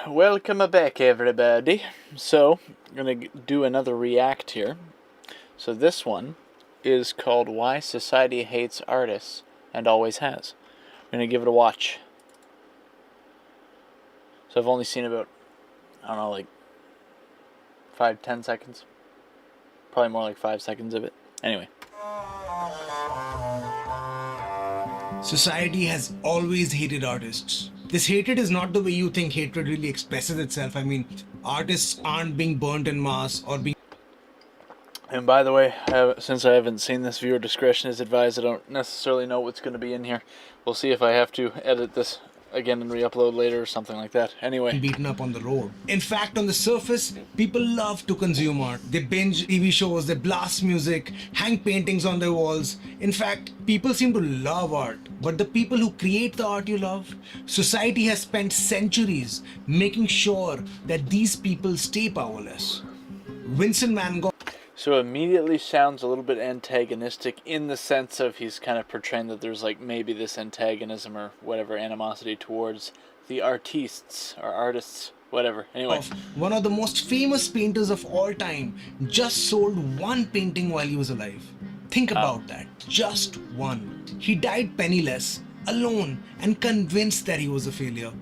welcome back everybody. So, I'm going to do another react here. So this one is called Why Society Hates Artists and Always Has. I'm going to give it a watch. So I've only seen about, I don't know, like 5-10 seconds. Probably more like 5 seconds of it. Anyway. Society has always hated artists. This hatred is not the way you think hatred really expresses itself. I mean, artists aren't being burnt en masse or being... And by the way, since I haven't seen this, viewer discretion is advised. I don't necessarily know what's going to be in here. We'll see if I have to edit this again and re-upload later or something like that. Anyway. Beaten up on the road. In fact, on the surface, people love to consume art. They binge TV shows, they blast music, hang paintings on their walls. In fact, people seem to love art. But the people who create the art you love, society has spent centuries making sure that these people stay powerless. Vincent Van Gogh. So immediately sounds a little bit antagonistic in the sense of he's kind of portraying that there's like maybe this antagonism or whatever animosity towards the artistes or artists, whatever. Anyway. One of the most famous painters of all time just sold one painting while he was alive. Think about that. Just one. He died penniless, alone, and convinced that he was a failure.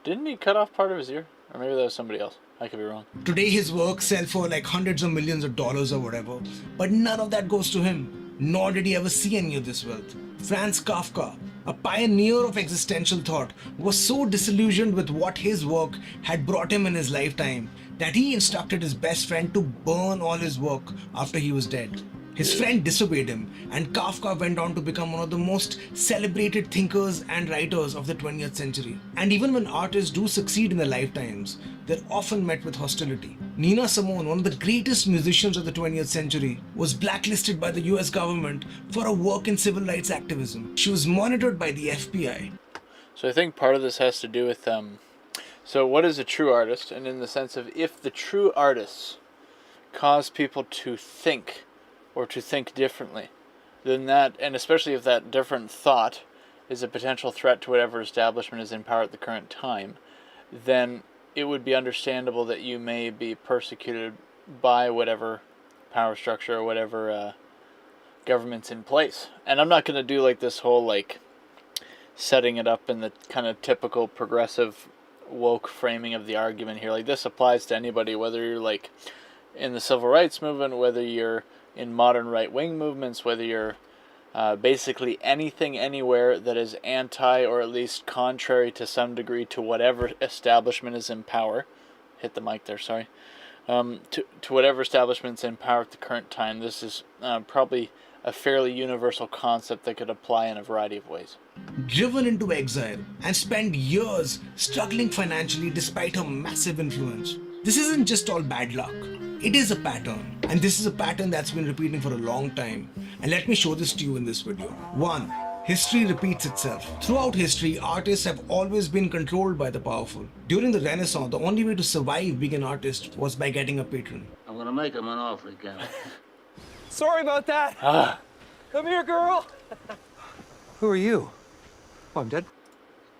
Didn't he cut off part of his ear? Or maybe that was somebody else. I could be wrong. Today his work sell for like hundreds of millions of dollars or whatever, but none of that goes to him, nor did he ever see any of this wealth. Franz Kafka, a pioneer of existential thought, was so disillusioned with what his work had brought him in his lifetime that he instructed his best friend to burn all his work after he was dead. His friend disobeyed him, and Kafka went on to become one of the most celebrated thinkers and writers of the 20th century. And even when artists do succeed in their lifetimes, they're often met with hostility. Nina Simone, one of the greatest musicians of the 20th century, was blacklisted by the US government for her work in civil rights activism. She was monitored by the FBI. So I think part of this has to do with, so what is a true artist? And in the sense of if the true artists cause people to think, or to think differently, then that, and especially if that different thought is a potential threat to whatever establishment is in power at the current time, then it would be understandable that you may be persecuted by whatever power structure or whatever government's in place. And I'm not going to do like this whole like setting it up in the kind of typical progressive woke framing of the argument here. Like this applies to anybody, whether you're like in the civil rights movement, whether you're in modern right-wing movements, whether you're basically anything anywhere that is anti or at least contrary to some degree to whatever establishment is in power. Hit the mic there, sorry. To whatever establishment's in power at the current time, this is probably a fairly universal concept that could apply in a variety of ways. Driven into exile and spent years struggling financially despite her massive influence. This isn't just all bad luck. It is a pattern, and this is a pattern that's been repeating for a long time. And let me show this to you in this video. 1. History repeats itself. Throughout history, artists have always been controlled by the powerful. During the Renaissance, the only way to survive being an artist was by getting a patron. I'm gonna make him an offer again. Sorry about that. Come here, girl. Who are you? Oh, I'm dead.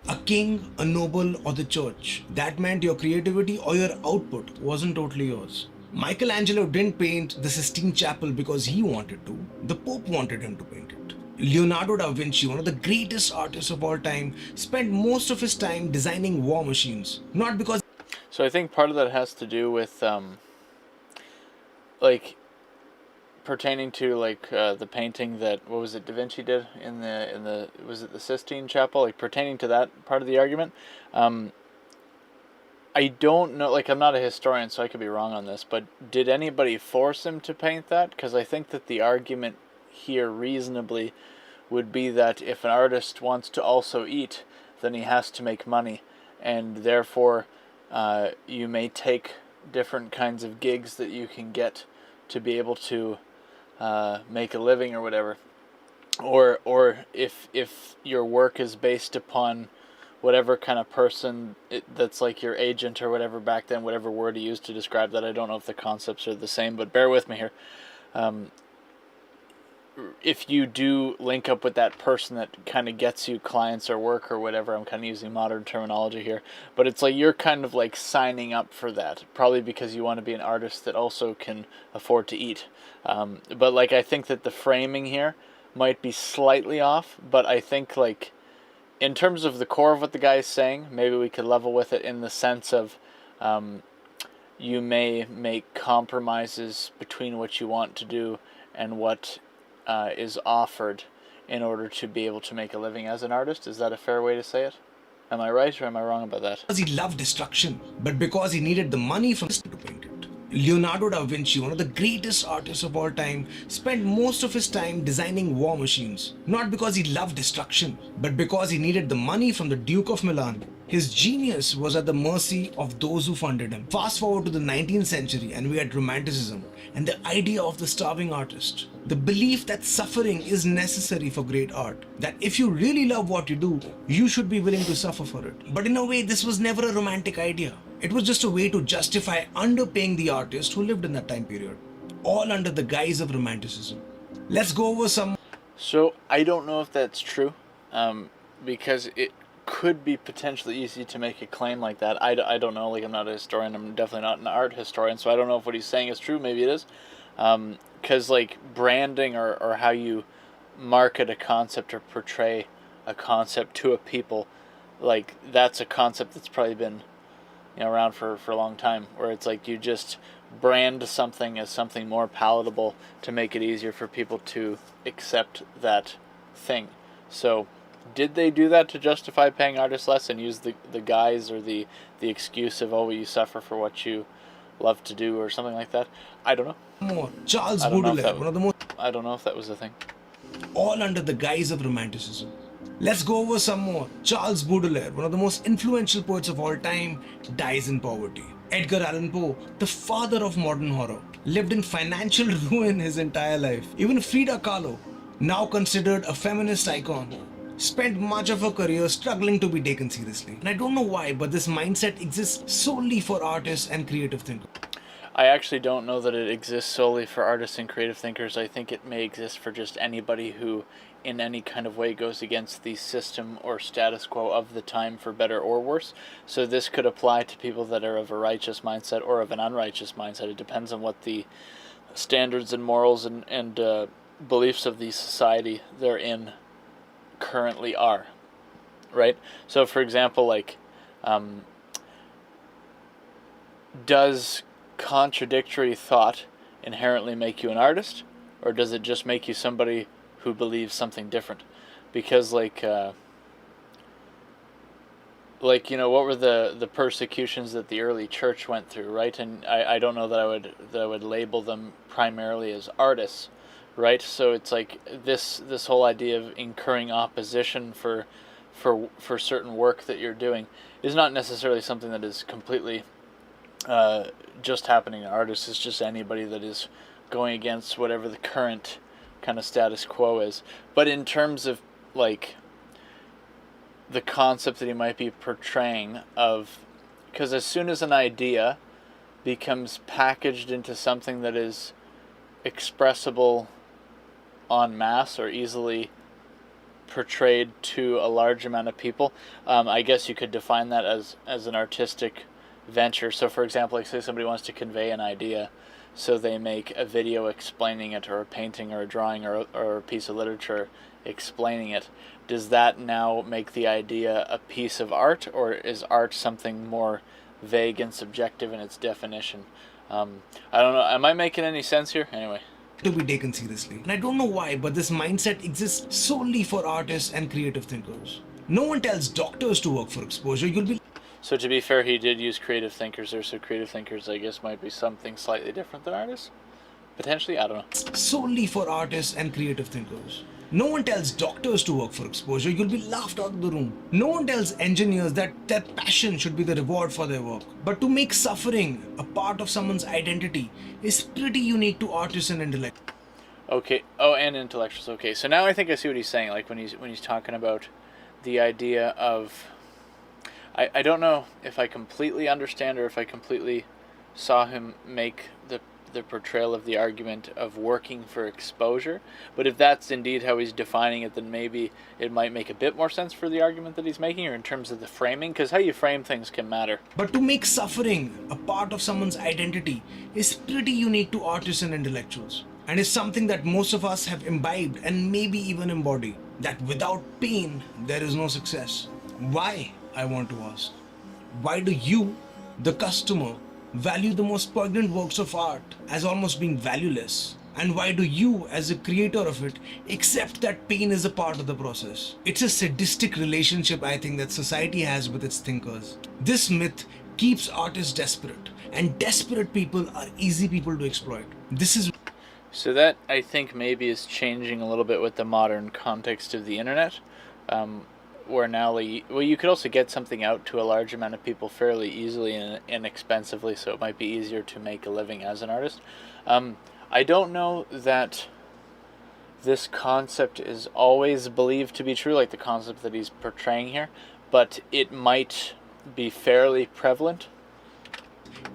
A king, a noble, or the church. That meant your creativity or your output wasn't totally yours. Michelangelo didn't paint the Sistine Chapel because he wanted to. The Pope wanted him to paint it. Leonardo da Vinci, one of the greatest artists of all time, spent most of his time designing war machines. Not because... So I think part of that has to do with, like, pertaining to, like, the painting that, what was it, Da Vinci did in the, was it the Sistine Chapel? Like, pertaining to that part of the argument. I don't know, like I'm not a historian so I could be wrong on this, but did anybody force him to paint that? Because I think that the argument here reasonably would be that if an artist wants to also eat, then he has to make money, and therefore you may take different kinds of gigs that you can get to be able to make a living or whatever. Or if your work is based upon whatever kind of person that's like your agent or whatever back then, whatever word he used to describe that. I don't know if the concepts are the same, but bear with me here. if you do link up with that person that kind of gets you clients or work or whatever, I'm kind of using modern terminology here, but it's like you're kind of like signing up for that, probably because you want to be an artist that also can afford to eat. But like I think that the framing here might be slightly off, but I think like in terms of the core of what the guy is saying, maybe we could level with it in the sense of you may make compromises between what you want to do and what is offered in order to be able to make a living as an artist. Is that a fair way to say it? Am I right or am I wrong about that? Because he loved destruction, but because he needed the money from to paint it. Leonardo da Vinci, one of the greatest artists of all time, spent most of his time designing war machines. Not because he loved destruction, but because he needed the money from the Duke of Milan. His genius was at the mercy of those who funded him. Fast forward to the 19th century and we had Romanticism and the idea of the starving artist. The belief that suffering is necessary for great art. That if you really love what you do, you should be willing to suffer for it. But in a way, this was never a romantic idea. It was just a way to justify underpaying the artist who lived in that time period. All under the guise of Romanticism. Let's go over some... So I don't know if that's true, because it could be potentially easy to make a claim like that. I don't know, like I'm not a historian, I'm definitely not an art historian, so I don't know if what he's saying is true, maybe it is. Because like branding or how you market a concept or portray a concept to a people, like that's a concept that's probably been around for a long time, where it's like you just brand something as something more palatable to make it easier for people to accept that thing. So did they do that to justify paying artists less and use the guise or the excuse of, oh, you suffer for what you love to do or something like that? I don't know. More. Charles Baudelaire, one of the most... I don't know if that was the thing. All under the guise of Romanticism. Let's go over some more. Charles Baudelaire, one of the most influential poets of all time, dies in poverty. Edgar Allan Poe, the father of modern horror, lived in financial ruin his entire life. Even Frida Kahlo, now considered a feminist icon, spent much of her career struggling to be taken seriously. And I don't know why, but this mindset exists solely for artists and creative thinkers. I actually don't know that it exists solely for artists and creative thinkers. I think it may exist for just anybody who in any kind of way goes against the system or status quo of the time, for better or worse. So this could apply to people that are of a righteous mindset or of an unrighteous mindset. It depends on what the standards and morals and beliefs of the society they're in currently are, right? So for example, like does contradictory thought inherently make you an artist, or does it just make you somebody who believes something different? Because like what were the persecutions that the early church went through, right? And I don't know that I would label them primarily as artists, right? So it's like this whole idea of incurring opposition for certain work that you're doing is not necessarily something that is completely just happening to artists. It's just anybody that is going against whatever the current kind of status quo is. But in terms of like the concept that he might be portraying of, because as soon as an idea becomes packaged into something that is expressible en masse or easily portrayed to a large amount of people, I guess you could define that as an artistic venture. So for example, like say somebody wants to convey an idea, so they make a video explaining it, or a painting or a drawing or a piece of literature explaining it. Does that now make the idea a piece of art, or is art something more vague and subjective in its definition? I don't know. Am I making any sense here? Anyway. To be taken seriously. And I don't know why, but this mindset exists solely for artists and creative thinkers. No one tells doctors to work for exposure. You'll be... So to be fair, he did use creative thinkers there, so creative thinkers, I guess, might be something slightly different than artists? Potentially? I don't know. Solely for artists and creative thinkers. No one tells doctors to work for exposure. You'll be laughed out of the room. No one tells engineers that their passion should be the reward for their work. But to make suffering a part of someone's identity is pretty unique to artists and intellectuals. Okay. Oh, and intellectuals. Okay. So now I think I see what he's saying. Like when he's talking about the idea of... I don't know if I completely understand or if I completely saw him make the the portrayal of the argument of working for exposure. But if that's indeed how he's defining it, then maybe it might make a bit more sense for the argument that he's making, or in terms of the framing, because how you frame things can matter. But to make suffering a part of someone's identity is pretty unique to artists and intellectuals, and is something that most of us have imbibed and maybe even embody. That without pain, there is no success. Why, I want to ask? Why do you, the customer, value the most poignant works of art as almost being valueless? And why do you, as a creator of it, accept that pain is a part of the process? It's a sadistic relationship, I think, that society has with its thinkers. This myth keeps artists desperate, and desperate people are easy people to exploit. This is So that, I think, maybe is changing a little bit with the modern context of the internet, where now, you could also get something out to a large amount of people fairly easily and inexpensively, so it might be easier to make a living as an artist. I don't know that this concept is always believed to be true, like the concept that he's portraying here, but it might be fairly prevalent.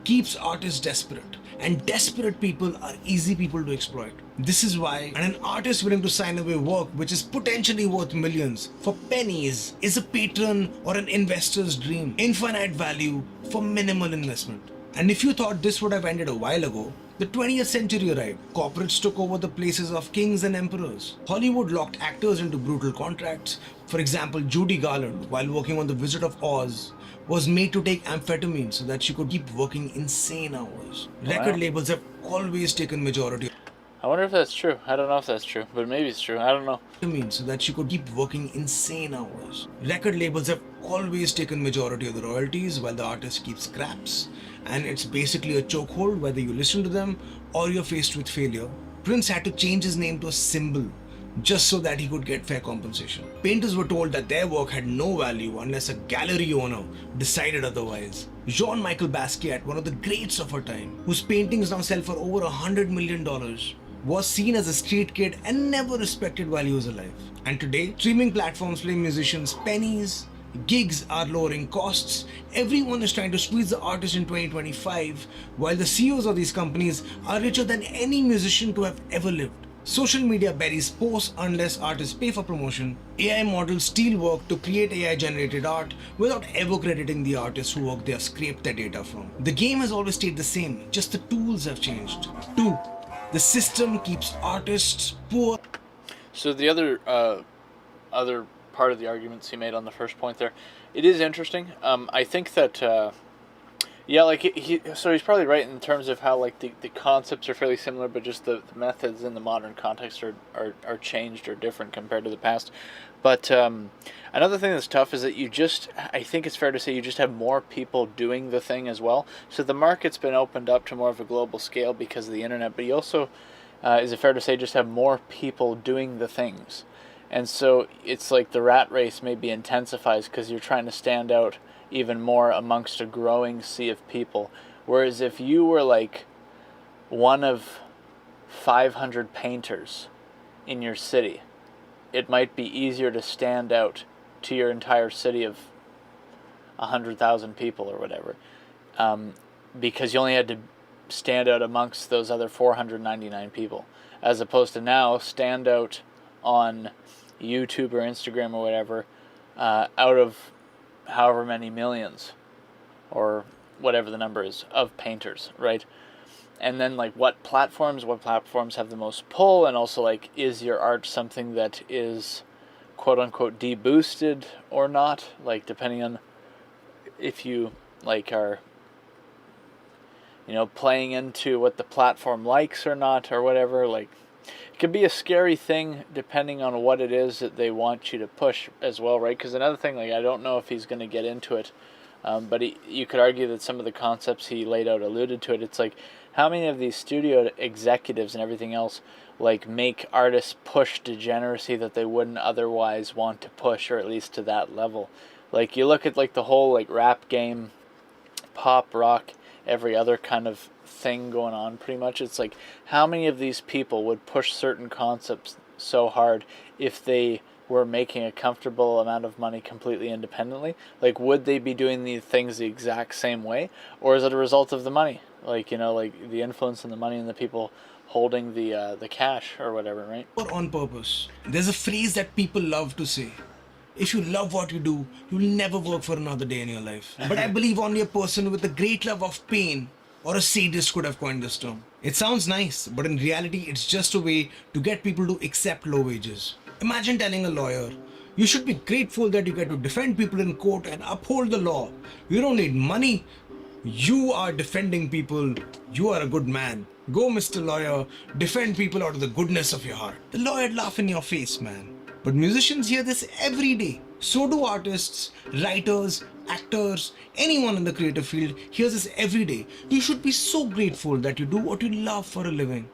keeps artists desperate, and desperate people are easy people to exploit. This is why an artist willing to sign away work which is potentially worth millions for pennies is a patron or an investor's dream. Infinite value for minimal investment. And if you thought this would have ended a while ago, the 20th century arrived. Corporates took over the places of kings and emperors. Hollywood locked actors into brutal contracts. For example, Judy Garland, while working on The Wizard of Oz, was made to take amphetamine so that she could keep working insane hours. Record labels have always taken majority. I wonder if that's true. I don't know if that's true, but maybe it's true. I don't know. So that she could keep working insane hours. Record labels have always taken majority of the royalties while the artist keeps scraps, and it's basically a chokehold whether you listen to them or you're faced with failure. Prince had to change his name to a symbol just so that he could get fair compensation. Painters were told that their work had no value unless a gallery owner decided otherwise. Jean-Michel Basquiat, one of the greats of our time, whose paintings now sell for over $100 million, was seen as a street kid and never respected while he was alive. And today, streaming platforms pay musicians pennies, gigs are lowering costs, everyone is trying to squeeze the artist in 2025, while the CEOs of these companies are richer than any musician to have ever lived. Social media buries posts unless artists pay for promotion. AI models steal work to create AI-generated art without ever crediting the artists whose work they have scraped their data from. The game has always stayed the same, just the tools have changed. 2. The system keeps artists poor. So the other part of the arguments he made on the first point there, it is interesting. I think that yeah, like so he's probably right in terms of how like the concepts are fairly similar, but just the methods in the modern context are changed or different compared to the past. But another thing that's tough is that I think it's fair to say you just have more people doing the thing as well. So the market's been opened up to more of a global scale because of the internet, but you also, is it fair to say, just have more people doing the things. And so it's like the rat race maybe intensifies because you're trying to stand out even more amongst a growing sea of people. Whereas if you were like one of 500 painters in your city, it might be easier to stand out to your entire city of 100,000 people or whatever, because you only had to stand out amongst those other 499 people, as opposed to now stand out on YouTube or Instagram or whatever, out of however many millions or whatever the number is of painters, right? And then like what platforms have the most pull, and also like is your art something that is quote unquote deboosted or not, like depending on if you like are, you know, playing into what the platform likes or not or whatever. Like it can be a scary thing depending on what it is that they want you to push as well, right? Because another thing, like I don't know if he's going to get into it, but you could argue that some of the concepts he laid out alluded to it. It's like how many of these studio executives and everything else like make artists push degeneracy that they wouldn't otherwise want to push, or at least to that level. Like you look at like the whole like rap game, pop, rock, every other kind of thing going on pretty much. It's like how many of these people would push certain concepts so hard if they were making a comfortable amount of money completely independently, like would they be doing these things the exact same way, or is it a result of the money, like like the influence and the money and the people holding the cash or whatever, right? Or on purpose. There's a phrase that people love to say. If you love what you do, you'll never work for another day in your life. But I believe only a person with a great love of pain or a sadist could have coined this term. It sounds nice, but in reality, it's just a way to get people to accept low wages. Imagine telling a lawyer, you should be grateful that you get to defend people in court and uphold the law. You don't need money. You are defending people. You are a good man. Go, Mr. Lawyer, defend people out of the goodness of your heart. The lawyer'd laugh in your face, man. But musicians hear this every day. So do artists, writers, actors, anyone in the creative field hears this every day. You should be so grateful that you do what you love for a living.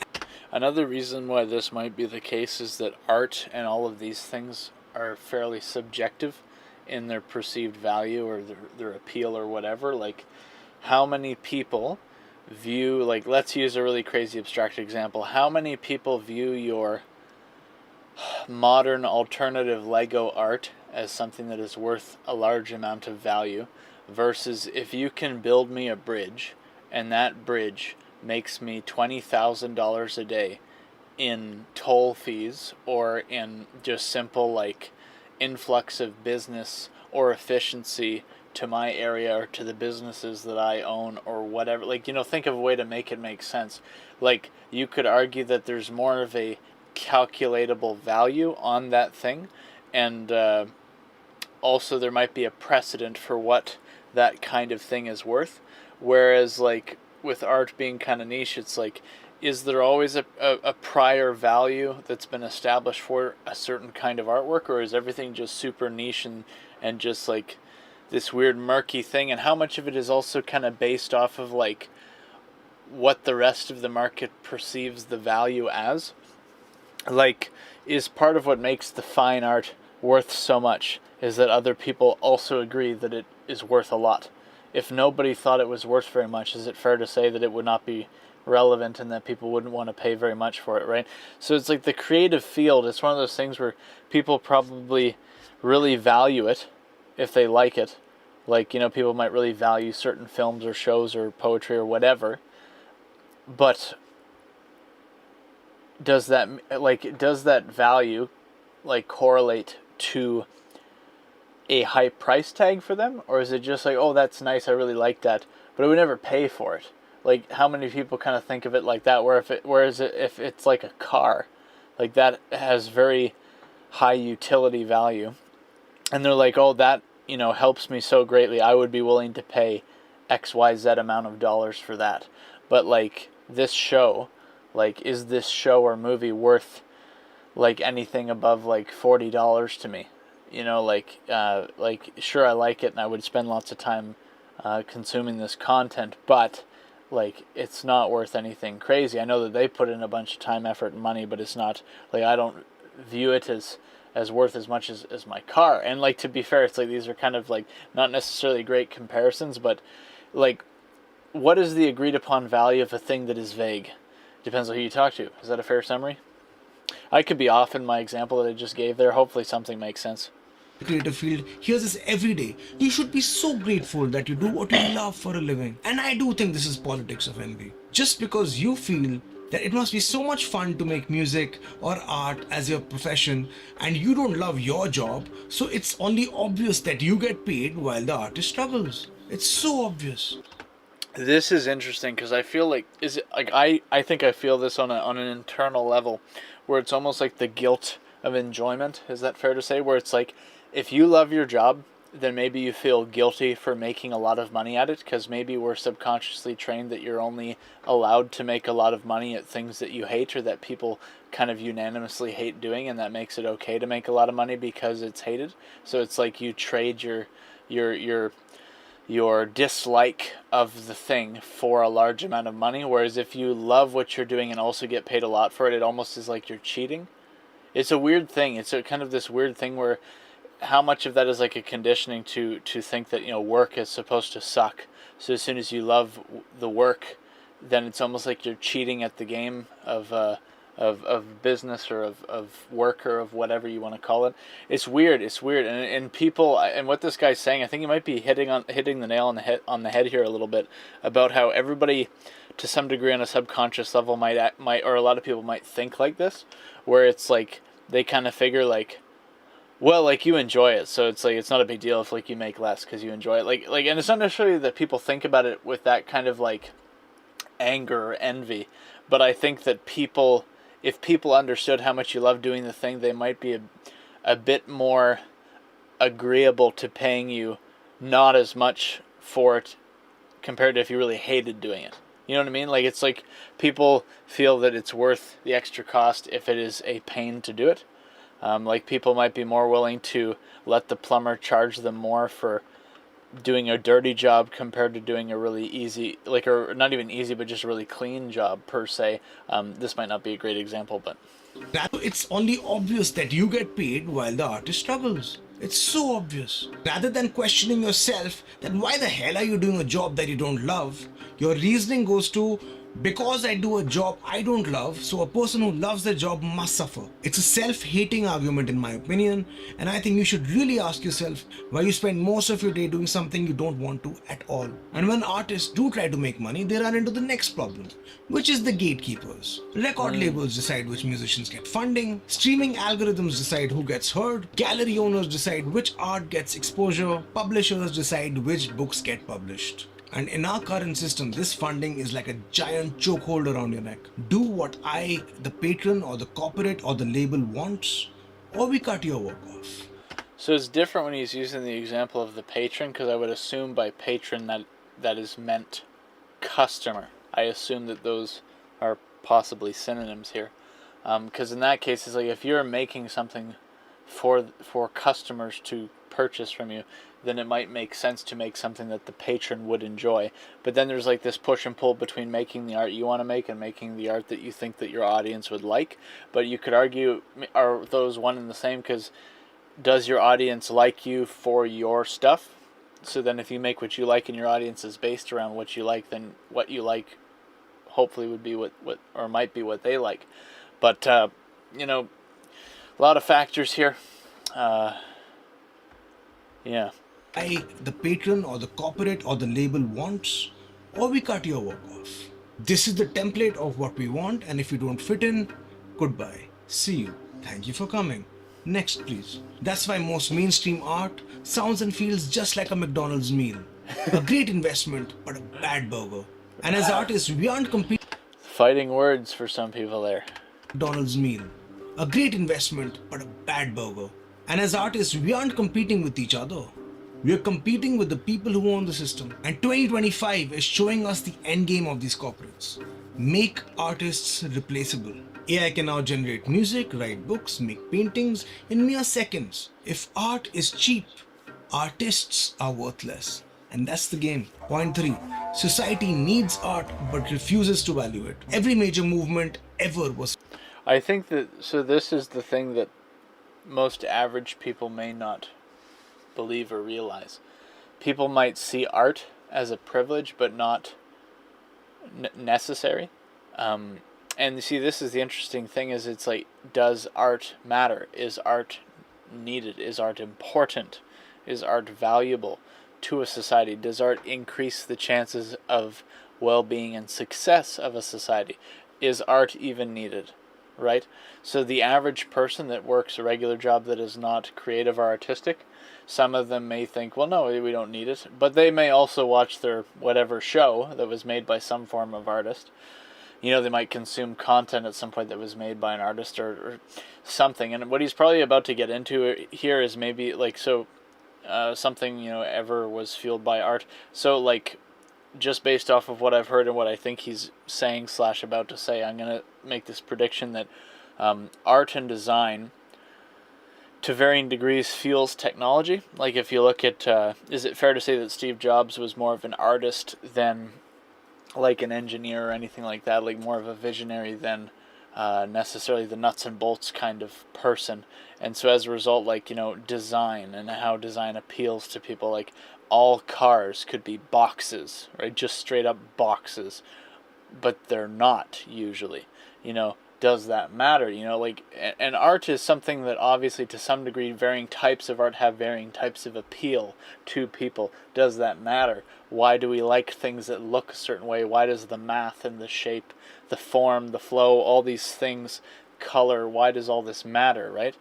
Another reason why this might be the case is that art and all of these things are fairly subjective in their perceived value or their appeal or whatever. Like, how many people view, like, let's use a really crazy abstract example. How many people view your modern alternative Lego art as something that is worth a large amount of value, versus if you can build me a bridge and that bridge makes me $20,000 a day in toll fees or in just simple like influx of business or efficiency to my area or to the businesses that I own or whatever. Like, think of a way to make it make sense. Like, you could argue that there's more of a calculatable value on that thing, and also there might be a precedent for what that kind of thing is worth, whereas like with art being kind of niche, it's like, is there always a prior value that's been established for a certain kind of artwork, or is everything just super niche and just like this weird murky thing? And how much of it is also kind of based off of like what the rest of the market perceives the value as? Like, is part of what makes the fine art worth so much is that other people also agree that it is worth a lot. If nobody thought it was worth very much, is it fair to say that it would not be relevant and that people wouldn't want to pay very much for it, right? So it's like the creative field, it's one of those things where people probably really value it if they like it. Like, people might really value certain films or shows or poetry or whatever, but does that value like correlate to a high price tag for them, or is it just like, oh, that's nice, I really like that, but I would never pay for it? Like, how many people kind of think of it like that, whereas if it's like a car, like that has very high utility value, and they're like, oh, that helps me so greatly, I would be willing to pay XYZ amount of dollars for that. But like this show, like, is this show or movie worth like anything above like $40 to me? Like sure, I like it and I would spend lots of time consuming this content, but like it's not worth anything crazy. I know that they put in a bunch of time, effort, and money, but it's not like, I don't view it as worth as much as my car. And like, to be fair, it's like these are kind of like not necessarily great comparisons, but like, what is the agreed upon value of a thing that is vague? Depends on who you talk to. Is that a fair summary? I could be off in my example that I just gave there. Hopefully something makes sense. The creative field hears this every day. You should be so grateful that you do what you love for a living. And I do think this is politics of envy. Just because you feel that it must be so much fun to make music or art as your profession and you don't love your job, so it's only obvious that you get paid while the artist struggles. It's so obvious. This is interesting because I feel like, is it like, I think I feel this on an internal level where it's almost like the guilt of enjoyment. Is that fair to say? Where it's like, if you love your job, then maybe you feel guilty for making a lot of money at it, because maybe we're subconsciously trained that you're only allowed to make a lot of money at things that you hate or that people kind of unanimously hate doing, and that makes it okay to make a lot of money because it's hated. So it's like you trade your dislike of the thing for a large amount of money, whereas if you love what you're doing and also get paid a lot for it, it almost is like you're cheating. It's a weird thing. It's a kind of this weird thing where how much of that is like a conditioning to think that work is supposed to suck. So as soon as you love the work, then it's almost like you're cheating at the game of of business or of work or of whatever you want to call it. It's weird. And people, and what this guy's saying, I think he might be hitting the nail on the head here a little bit about how everybody, to some degree, on a subconscious level, might or a lot of people might think like this, where it's like they kind of figure like, well, like, you enjoy it, so it's like it's not a big deal if like you make less because you enjoy it. Like, and it's not necessarily that people think about it with that kind of like anger or envy, but I think that people, if people understood how much you love doing the thing, they might be a bit more agreeable to paying you not as much for it compared to if you really hated doing it. You know what I mean? Like, it's like people feel that it's worth the extra cost if it is a pain to do it. Like, people might be more willing to let the plumber charge them more for doing a dirty job compared to doing a really easy, like, or not even easy, but just a really clean job per se. This might not be a great example, but It's only obvious that you get paid while the artist struggles. It's so obvious. Rather than questioning yourself that why the hell are you doing a job that you don't love, your reasoning goes to, because I do a job I don't love, so a person who loves their job must suffer. It's a self-hating argument in my opinion, and I think you should really ask yourself why you spend most of your day doing something you don't want to at all. And when artists do try to make money, they run into the next problem, which is the gatekeepers. Record labels decide which musicians get funding, streaming algorithms decide who gets heard, gallery owners decide which art gets exposure, publishers decide which books get published. And in our current system, this funding is like a giant chokehold around your neck. Do what I, the patron or the corporate or the label wants, or we cut your work off. so it's different when he's using the example of the patron, because I would assume by patron that is meant customer. I assume that those are possibly synonyms here, because in that case, it's like if you're making something for customers to purchase from you, then it might make sense to make something that the patron would enjoy. But then there's like this push and pull between making the art you want to make and making the art that you think that your audience would like. But you could argue, are those one and the same? Because does your audience like you for your stuff? So then if you make what you like and your audience is based around what you like, then what you like hopefully would be what or might be what they like. But, you know, a lot of factors here. Yeah. The patron or the corporate or the label wants, or we cut your work off. This is the template of what we want, and if you don't fit in, goodbye. See you. Thank you for coming. Next, please. That's why most mainstream art sounds and feels just like a McDonald's meal. A great investment, but a bad burger. And as artists, we aren't competing. Fighting words for some people there. McDonald's meal. A great investment, but a bad burger. And as artists, we aren't competing with each other. We're competing with the people who own the system. And 2025 is showing us the end game of these corporates. Make artists replaceable. AI can now generate music, write books, make paintings in mere seconds. If art is cheap, artists are worthless. And that's the game. Point 3. Society needs art but refuses to value it. Every major movement ever was. I think that, so this is the thing that most average people may not believe or realize. People might see art as a privilege but not necessary. And see, this is the interesting thing, is it's like, does art matter? Is art needed? Is art important? Is art valuable to a society? Does art increase the chances of well-being and success of a society? Is art even needed? Right? So the average person that works a regular job that is not creative or artistic, some of them may think, well, no, we don't need it. But they may also watch their whatever show that was made by some form of artist. You know, they might consume content at some point that was made by an artist or something. And what he's probably about to get into here is maybe like, so something, you know, ever was fueled by art. So like, just based off of what I've heard and what I think he's saying / about to say, I'm going to make this prediction that art and design, to varying degrees, fuels technology. Like if you look at, is it fair to say that Steve Jobs was more of an artist than like an engineer or anything like that, like more of a visionary than necessarily the nuts and bolts kind of person? And so as a result, like, you know, design and how design appeals to people, like all cars could be boxes, right? Just straight up boxes, but they're not usually. You know, does that matter? You know, like, and art is something that obviously to some degree varying types of art have varying types of appeal to people. Does that matter? Why do we like things that look a certain way? Why does the math and the shape, the form, the flow, all these things, color, why does all this matter, right?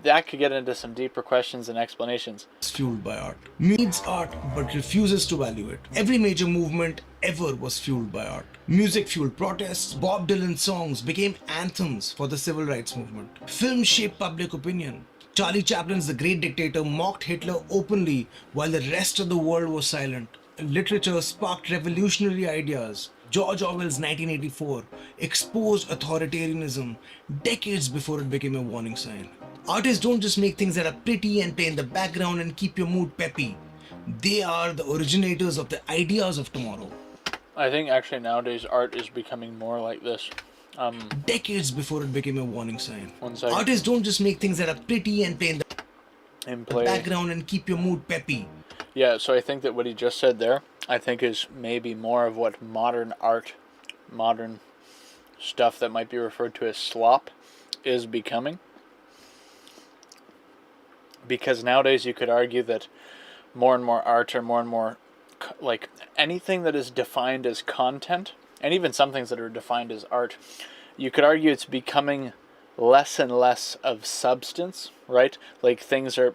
That could get into some deeper questions and explanations. Is fueled by art. Needs art but refuses to value it. Every major movement ever was fueled by art. Music fueled protests. Bob Dylan's songs became anthems for the civil rights movement. Film shaped public opinion. Charlie Chaplin's The Great Dictator mocked Hitler openly while the rest of the world was silent. Literature sparked revolutionary ideas. George Orwell's 1984 exposed authoritarianism decades before it became a warning sign. Artists don't just make things that are pretty and play in the background and keep your mood peppy. They are the originators of the ideas of tomorrow. I think actually nowadays art is becoming more like this. Decades before it became a warning sign. One second. Artists don't just make things that are pretty and play in the background and keep your mood peppy. Yeah, so I think that what he just said there, I think is maybe more of what modern art, modern stuff that might be referred to as slop, is becoming. Because nowadays you could argue that more and more art or more and more, like, anything that is defined as content, and even some things that are defined as art, you could argue it's becoming less and less of substance, right? Like things are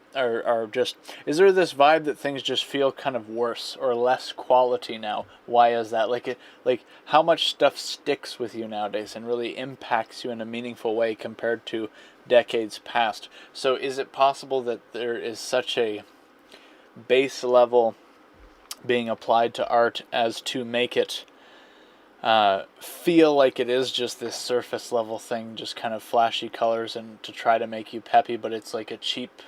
just, is there this vibe that things just feel kind of worse or less quality now? Why is that? Like how much stuff sticks with you nowadays and really impacts you in a meaningful way compared to decades past? So is it possible that there is such a base level being applied to art as to make it feel like it is just this surface level thing, just kind of flashy colors and to try to make you peppy, but it's like a cheap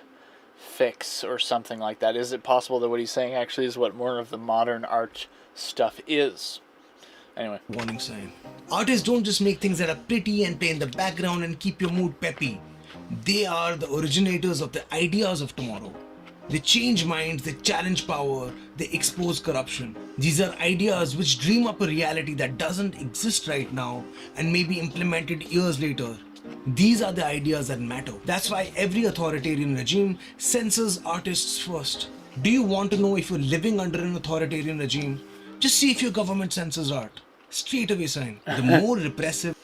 fix or something like that? Is it possible that what he's saying actually is what more of the modern art stuff is? Anyway. Warning sign. Artists don't just make things that are pretty and play in the background and keep your mood peppy. They are the originators of the ideas of tomorrow. They change minds, they challenge power, they expose corruption. These are ideas which dream up a reality that doesn't exist right now and may be implemented years later. These are the ideas that matter. That's why every authoritarian regime censors artists first. Do you want to know if you're living under an authoritarian regime? Just see if your government censors art. Straight away sign. The more repressive.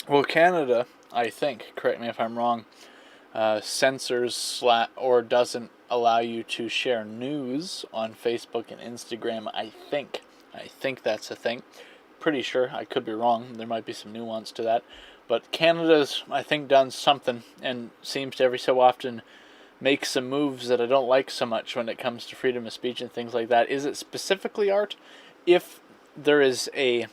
Well, Canada, I think, correct me if I'm wrong, censors or doesn't allow you to share news on Facebook and Instagram. I think that's a thing. Pretty sure. I could be wrong. There might be some nuance to that. But Canada's, I think, done something and seems to every so often make some moves that I don't like so much when it comes to freedom of speech and things like that. Is it specifically art? If there is a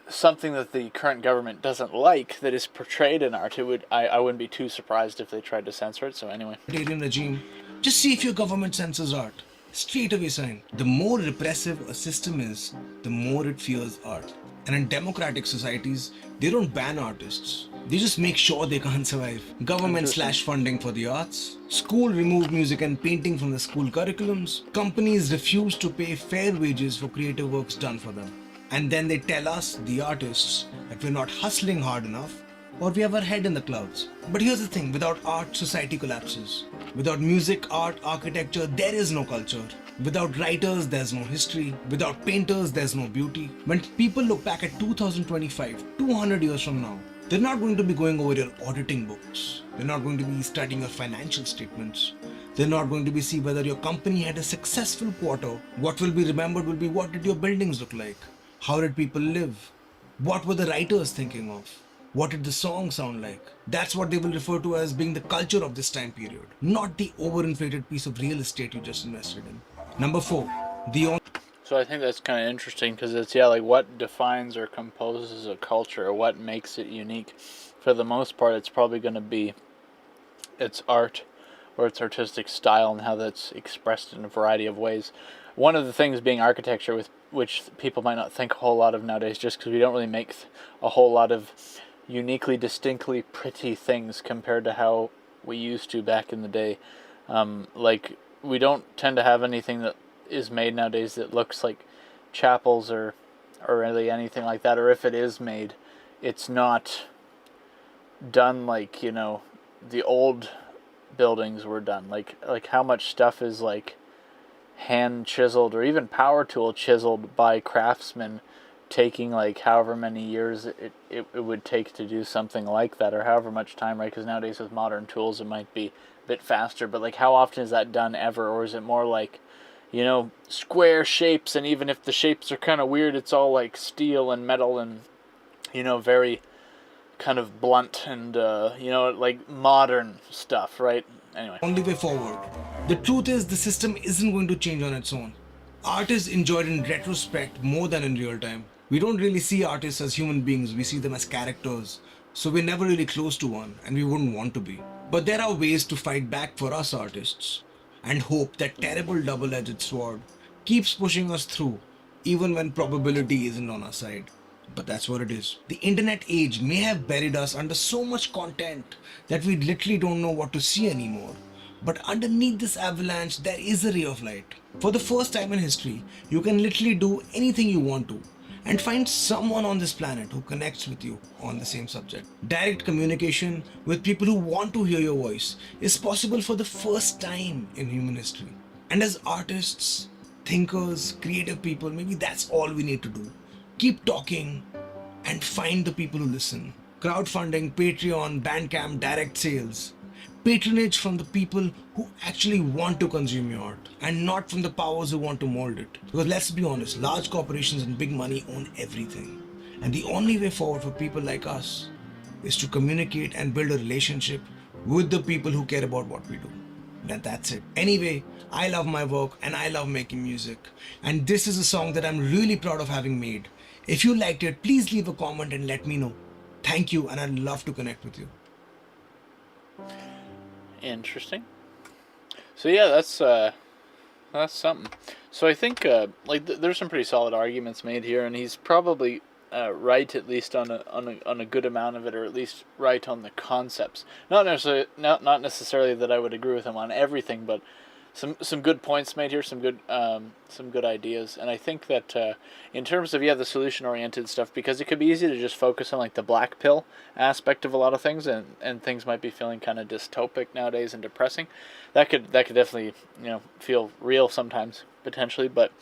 something that the current government doesn't like that is portrayed in art, I wouldn't be too surprised if they tried to censor it. So anyway. Regime. Just see if your government censors art. Straight away sign. The more repressive a system is, the more it fears art. And in democratic societies, they don't ban artists. They just make sure they can't survive. Government slash funding for the arts. School remove music and painting from the school curriculums. Companies refuse to pay fair wages for creative works done for them. And then they tell us, the artists, that we're not hustling hard enough or we have our head in the clouds. But here's the thing, without art, society collapses. Without music, art, architecture, there is no culture. Without writers, there's no history. Without painters, there's no beauty. When people look back at 2025, 200 years from now, they're not going to be going over your auditing books. They're not going to be studying your financial statements. They're not going to be see whether your company had a successful quarter. What will be remembered will be what did your buildings look like? How did people live? What were the writers thinking of? What did the song sound like? That's what they will refer to as being the culture of this time period, not the overinflated piece of real estate you just invested in. Number 4, So I think that's kind of interesting because it's, like what defines or composes a culture or what makes it unique. For the most part, it's probably going to be its art or its artistic style and how that's expressed in a variety of ways. One of the things being architecture, with which people might not think a whole lot of nowadays, just because we don't really make a whole lot of uniquely, distinctly pretty things compared to how we used to back in the day. Like, we don't tend to have anything that is made nowadays that looks like chapels or or really anything like that, or if it is made, it's not done like, you know, the old buildings were done. Like how much stuff is like hand chiseled or even power tool chiseled by craftsmen, taking like however many years it would take to do something like that, or however much time, right? Because nowadays with modern tools it might be a bit faster, but like how often is that done ever? Or is it more like, you know, square shapes, and even if the shapes are kind of weird, it's all like steel and metal and, you know, very kind of blunt and, you know, like modern stuff, right? Anyway. Only way forward. The truth is, the system isn't going to change on its own. Art is enjoyed in retrospect more than in real time. We don't really see artists as human beings, we see them as characters. So we're never really close to one, and we wouldn't want to be. But there are ways to fight back for us artists, and hope that terrible double edged sword keeps pushing us through, even when probability isn't on our side. But that's what it is. The internet age may have buried us under so much content that we literally don't know what to see anymore. But underneath this avalanche, there is a ray of light. For the first time in history, you can literally do anything you want to and find someone on this planet who connects with you on the same subject. Direct communication with people who want to hear your voice is possible for the first time in human history. And as artists, thinkers, creative people, maybe that's all we need to do. Keep talking and find the people who listen. Crowdfunding, Patreon, Bandcamp, direct sales. Patronage from the people who actually want to consume your art and not from the powers who want to mold it. Because let's be honest, large corporations and big money own everything. And the only way forward for people like us is to communicate and build a relationship with the people who care about what we do. That's it. Anyway, I love my work and I love making music. And this is a song that I'm really proud of having made. If you liked it, please leave a comment and let me know. Thank you, and I'd love to connect with you. Interesting. So yeah, that's something. So I think there's some pretty solid arguments made here, and he's probably right, at least on a good amount of it, or at least right on the concepts. Not necessarily that I would agree with him on everything, but some good points made here, some good ideas. And I think that in terms of the solution oriented stuff, because it could be easy to just focus on like the black pill aspect of a lot of things, and things might be feeling kind of dystopic nowadays and depressing. That could definitely feel real sometimes, potentially. But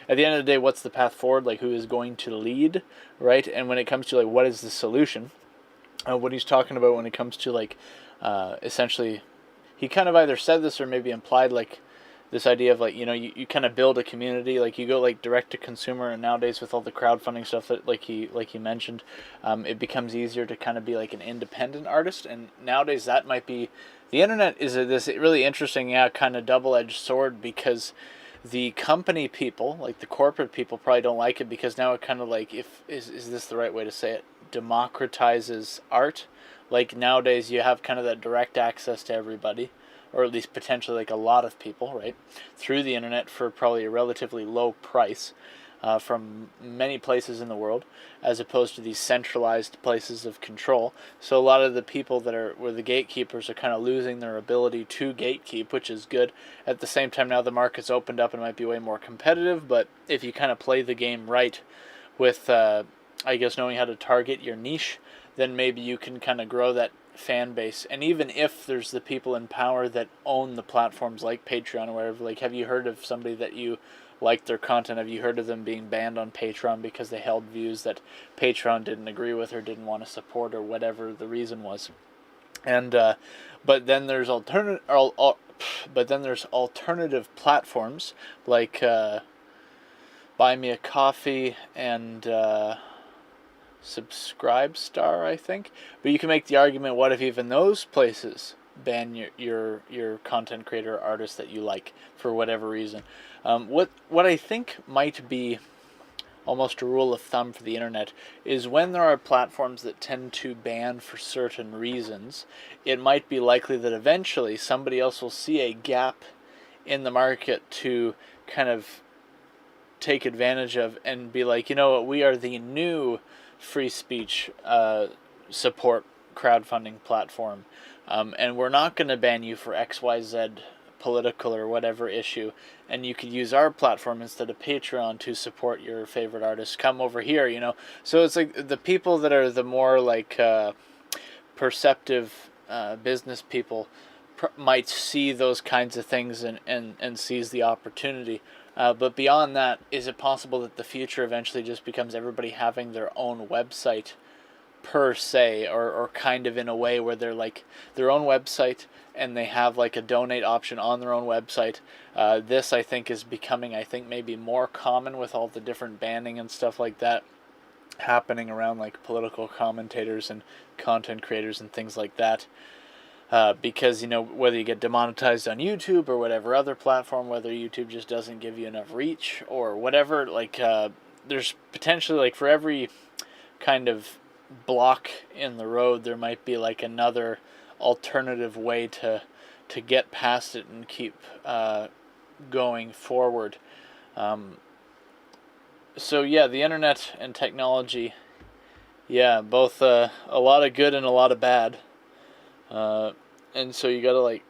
at the end of the day, what's the path forward? Like, who is going to lead, right? And when it comes to like what is the solution, what he's talking about when it comes to like essentially, he kind of either said this or maybe implied like this idea of like, you kind of build a community, like you go like direct to consumer, and nowadays with all the crowdfunding stuff that like he mentioned, it becomes easier to kind of be like an independent artist. And nowadays that might be, the internet is this really interesting kind of double-edged sword, because the company people, like the corporate people, probably don't like it, because now it kind of like, is this the right way to say it, democratizes art. Like nowadays you have kind of that direct access to everybody, or at least potentially like a lot of people, right, through the internet for probably a relatively low price from many places in the world, as opposed to these centralized places of control. So a lot of the people that are where the gatekeepers are kind of losing their ability to gatekeep, which is good. At the same time, now the market's opened up and might be way more competitive, but if you kind of play the game right with, I guess, knowing how to target your niche, then maybe you can kind of grow that fan base. And even if there's the people in power that own the platforms like Patreon or whatever, like, have you heard of somebody that you liked their content? Have you heard of them being banned on Patreon because they held views that Patreon didn't agree with or didn't want to support, or whatever the reason was? And but then there's alternative platforms like Buy Me a Coffee and Subscribe Star, I think. But you can make the argument, what if even those places ban your content creator or artist that you like for whatever reason? What I think might be almost a rule of thumb for the internet is when there are platforms that tend to ban for certain reasons, it might be likely that eventually somebody else will see a gap in the market to kind of take advantage of and be like, you know what, we are the new free speech support crowdfunding platform, and we're not going to ban you for XYZ political or whatever issue, and you could use our platform instead of Patreon to support your favorite artists. Come over here, you know. So it's like the people that are the more like perceptive business people might see those kinds of things and seize the opportunity. But beyond that, is it possible that the future eventually just becomes everybody having their own website per se, or kind of in a way where they're like their own website and they have like a donate option on their own website? This, I think, is becoming, I think, maybe more common with all the different banning and stuff like that happening around, like political commentators and content creators and things like that. Because, you know, whether you get demonetized on YouTube or whatever other platform, whether YouTube just doesn't give you enough reach or whatever, like there's potentially, like, for every kind of block in the road, there might be like another alternative way to get past it and keep going forward. So yeah, the internet and technology, yeah, both a lot of good and a lot of bad. And so you gotta like